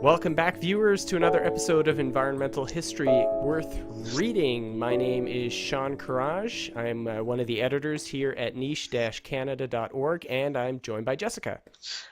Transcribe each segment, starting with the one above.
Welcome back, viewers, to another episode of Environmental History Worth Reading. My name is Sean Courage. I'm one of the editors here at niche-canada.org, and I'm joined by Jessica.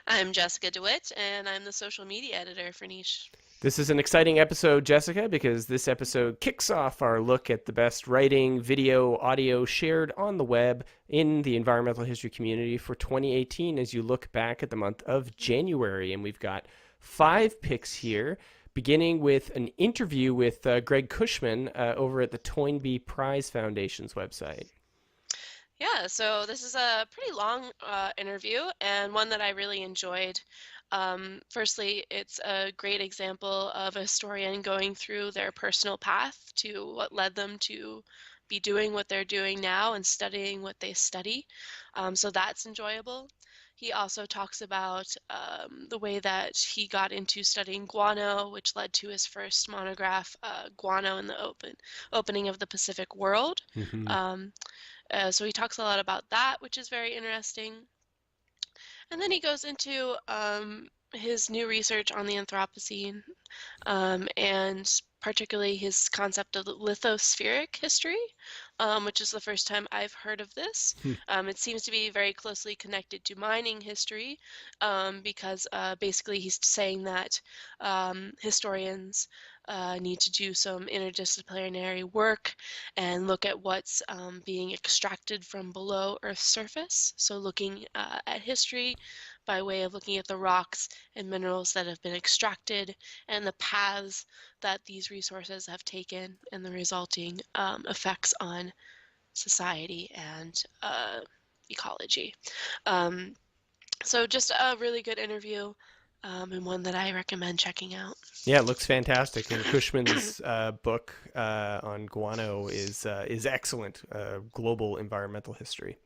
I'm Jessica DeWitt, and I'm the social media editor for Niche. This is an exciting episode, Jessica, because this episode kicks off our look at the best writing, video, audio shared on the web in the environmental history community for 2018 as you look back at the month of January. And we've got 5 picks here, beginning with an interview with Greg Cushman over at the Toynbee Prize Foundation's website. Yeah, so this is a pretty long interview and one that I really enjoyed. Firstly, it's a great example of a historian going through their personal path to what led them to be doing what they're doing now and studying what they study. So that's enjoyable. He also talks about the way that he got into studying guano, which led to his first monograph, Guano in the Opening of the Pacific World. Mm-hmm. So he talks a lot about that, which is very interesting. And then he goes into his new research on the Anthropocene, and particularly his concept of the lithospheric history, which is the first time I've heard of this. It seems to be very closely connected to mining history, because basically he's saying that historians need to do some interdisciplinary work and look at what's being extracted from below Earth's surface. So looking at history by way of looking at the rocks and minerals that have been extracted and the paths that these resources have taken and the resulting effects on society and ecology. So just a really good interview, and one that I recommend checking out. Yeah, it looks fantastic. And Cushman's book on guano is excellent. Global environmental history.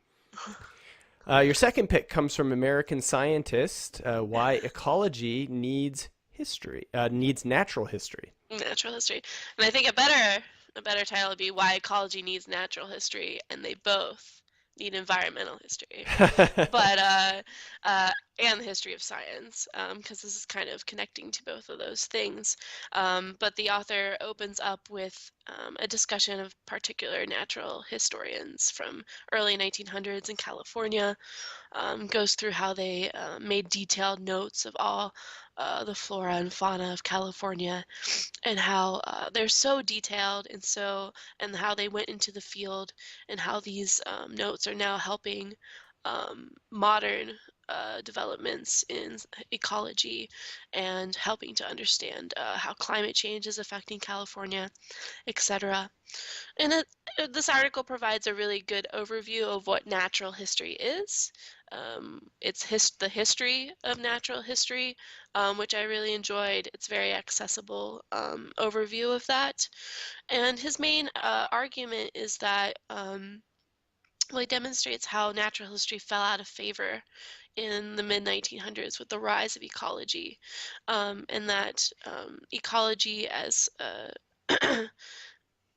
Your second pick comes from American Scientist: Why Ecology Needs History, needs Natural History. Natural history, and I think a better title would be Why Ecology Needs Natural History, and they both need environmental history. But and the history of science, because this is kind of connecting to both of those things. But the author opens up with a discussion of particular natural historians from early 1900s in California, goes through how they made detailed notes of all the flora and fauna of California, and how they're so detailed and how they went into the field, and how these notes are now helping modern developments in ecology and helping to understand how climate change is affecting California, etc. And this article provides a really good overview of what natural history is. It's the history of natural history, which I really enjoyed. It's very accessible overview of that. And his main argument is that well, he demonstrates how natural history fell out of favor in the mid-1900s with the rise of ecology, and that ecology as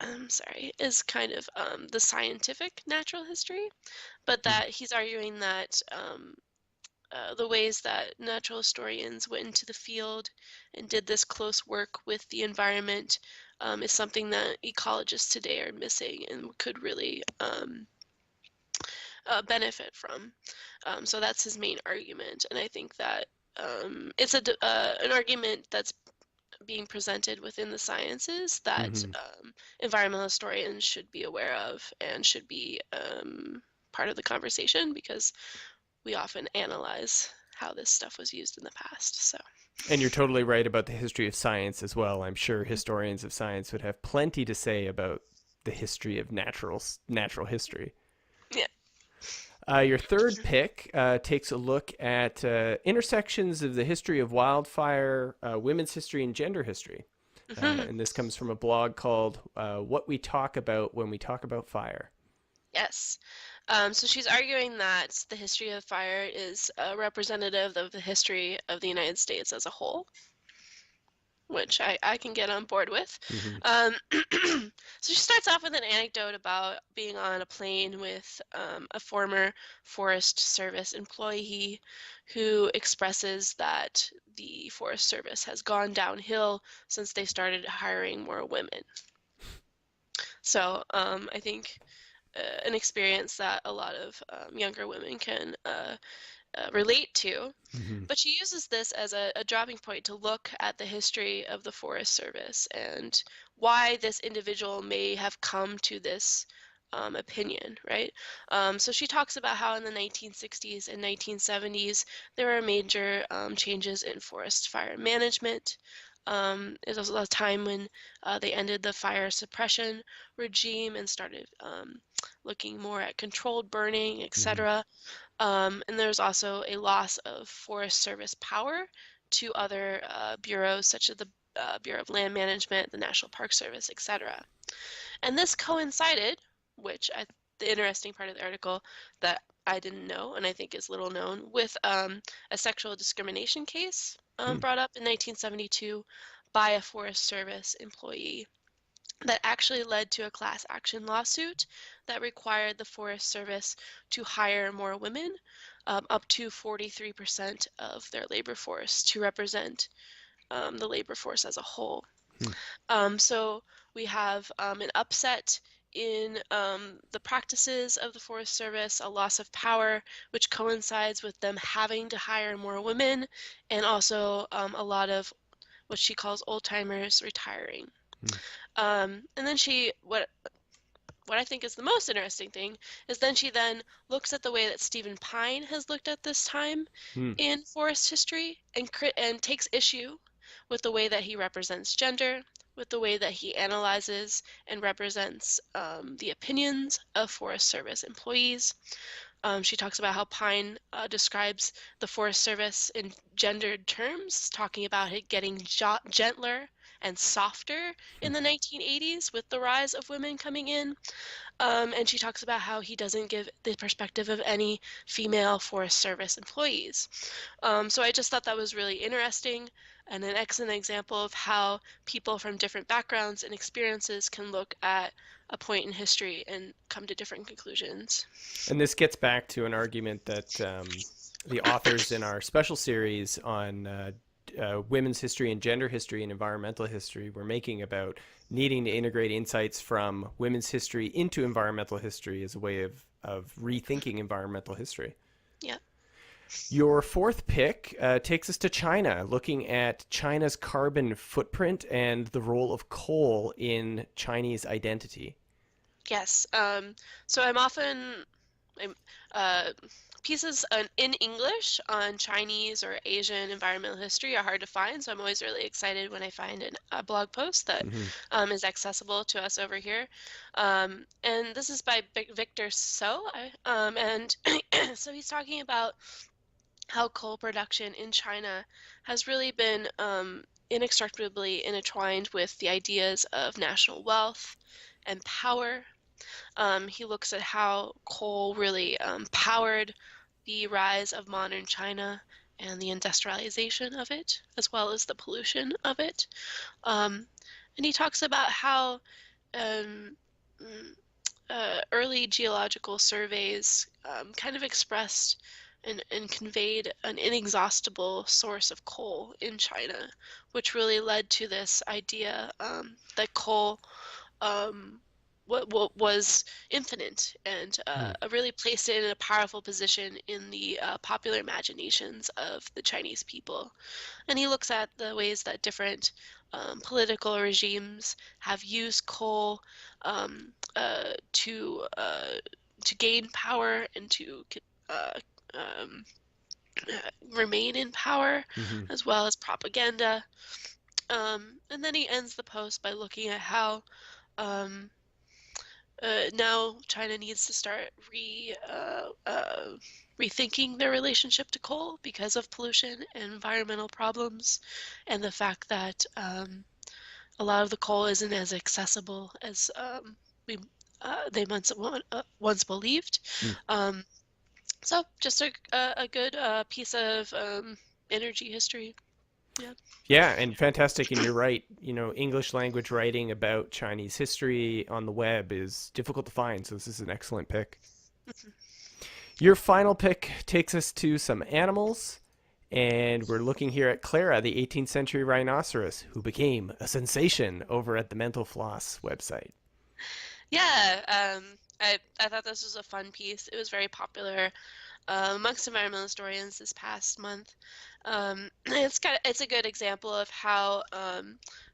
I'm sorry, is kind of the scientific natural history, but that he's arguing that the ways that natural historians went into the field and did this close work with the environment is something that ecologists today are missing and could really benefit from. So that's his main argument, and I think that it's an argument that's being presented within the sciences that Mm-hmm. environmental historians should be aware of and should be part of the conversation, because we often analyze how this stuff was used in the past. So. And you're totally right about the history of science as well. I'm sure historians of science would have plenty to say about the history of natural history. Yeah. Your third pick takes a look at intersections of the history of wildfire, women's history, and gender history. And this comes from a blog called What We Talk About When We Talk About Fire. Yes. So she's arguing that the history of fire is representative of the history of the United States as a whole, which I can get on board with. Hmm. So she starts off with an anecdote about being on a plane with a former Forest Service employee who expresses that the Forest Service has gone downhill since they started hiring more women. So I think an experience that a lot of younger women can relate to. Hmm. But she uses this as a dropping point to look at the history of the Forest Service and why this individual may have come to this opinion, right? So she talks about how in the 1960s and 1970s there were major changes in forest fire management. It was a time when they ended the fire suppression regime and started looking more at controlled burning, Hmm. etc. And there's also a loss of Forest Service power to other bureaus, such as the Bureau of Land Management, the National Park Service, etc. And this coincided, the interesting part of the article that I didn't know and I think is little known, with a sexual discrimination case brought up in 1972 by a Forest Service employee that actually led to a class action lawsuit that required the Forest Service to hire more women, up to 43% of their labor force, to represent the labor force as a whole. Hmm. So we have an upset in the practices of the Forest Service, a loss of power, which coincides with them having to hire more women, and also a lot of what she calls old timers retiring. Hmm. And then what I think is the most interesting thing is then she then looks at the way that Stephen Pine has looked at this time Hmm. in forest history and takes issue with the way that he represents gender, with the way that he analyzes and represents the opinions of Forest Service employees. She talks about how Pine describes the Forest Service in gendered terms, talking about it getting gentler and softer in the 1980s with the rise of women coming in. And she talks about how he doesn't give the perspective of any female Forest Service employees. So I just thought that was really interesting and an excellent example of how people from different backgrounds and experiences can look at a point in history and come to different conclusions. And this gets back to an argument that the authors in our special series on women's history and gender history and environmental history were making about needing to integrate insights from women's history into environmental history as a way of rethinking environmental history. Yeah. Your fourth pick takes us to China, looking at China's carbon footprint and the role of coal in Chinese identity. Yes. So I'm pieces in English on Chinese or Asian environmental history are hard to find, so I'm always really excited when I find a blog post that Mm-hmm. is accessible to us over here. And this is by Victor So, and so he's talking about how coal production in China has really been inextricably intertwined with the ideas of national wealth and power. He looks at how coal really powered the rise of modern China and the industrialization of it, as well as the pollution of it. Um, and he talks about how um, early geological surveys kind of expressed and conveyed an inexhaustible source of coal in China, which really led to this idea that coal um, what was infinite and really placed it in a powerful position in the popular imaginations of the Chinese people. And he looks at the ways that different political regimes have used coal to gain power and to uh, um, remain in power, Mm-hmm. as well as propaganda. And then he ends the post by looking at how um, now China needs to start rethinking their relationship to coal because of pollution and environmental problems, and the fact that a lot of the coal isn't as accessible as we they once believed. Mm. Um, so just a good piece of energy history. Yeah. Yeah, and fantastic. And you're right. English language writing about Chinese history on the web is difficult to find. So this is an excellent pick. Your final pick takes us to some animals. And we're looking here at Clara, the 18th century rhinoceros, who became a sensation over at the Mental Floss website. Yeah, I thought this was a fun piece. It was very popular amongst environmental historians this past month. It's a good example of how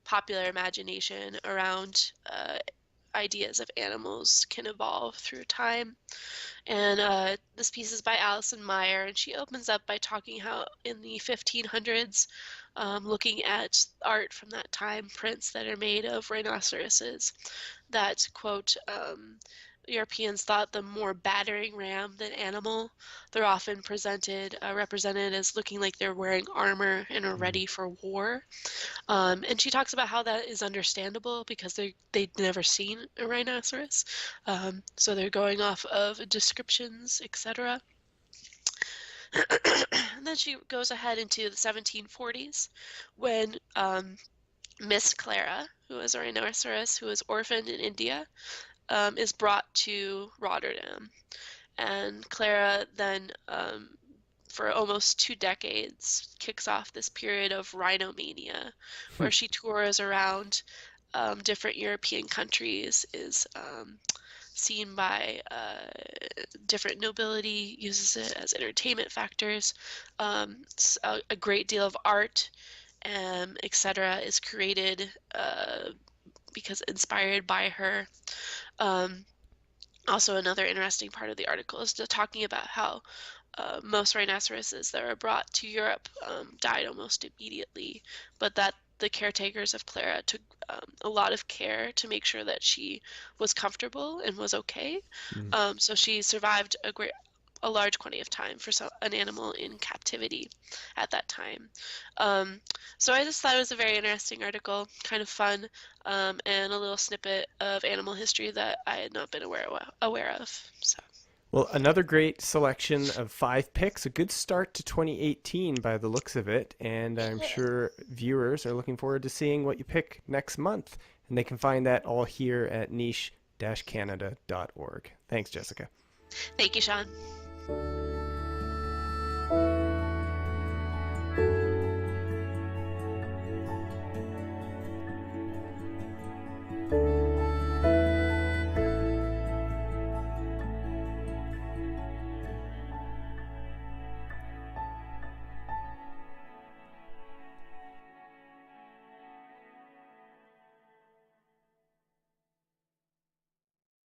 popular imagination around ideas of animals can evolve through time. And this piece is by Alison Meyer, and she opens up by talking how in the 1500s, looking at art from that time, prints that are made of rhinoceroses, that, quote, Europeans thought the more battering ram than animal. They're often represented as looking like they're wearing armor and are ready for war. And she talks about how that is understandable because they'd never seen a rhinoceros. So they're going off of descriptions, etc. And then she goes ahead into the 1740s when Miss Clara, who is a rhinoceros who was orphaned in India, is brought to Rotterdam. And Clara then, for almost 2 decades, kicks off this period of rhinomania, where she tours around different European countries, is seen by different nobility, uses it as entertainment factors. A great deal of art, etc., is created because inspired by her. Also, another interesting part of the article is talking about how most rhinoceroses that were brought to Europe died almost immediately, but that the caretakers of Clara took a lot of care to make sure that she was comfortable and was okay. So she survived a large quantity of time for an animal in captivity at that time. So I just thought it was a very interesting article, kind of fun, and a little snippet of animal history that I had not been aware of. So. Well, another great selection of 5 picks, a good start to 2018 by the looks of it, and I'm sure viewers are looking forward to seeing what you pick next month, and they can find that all here at niche-canada.org. Thanks, Jessica. Thank you, Sean.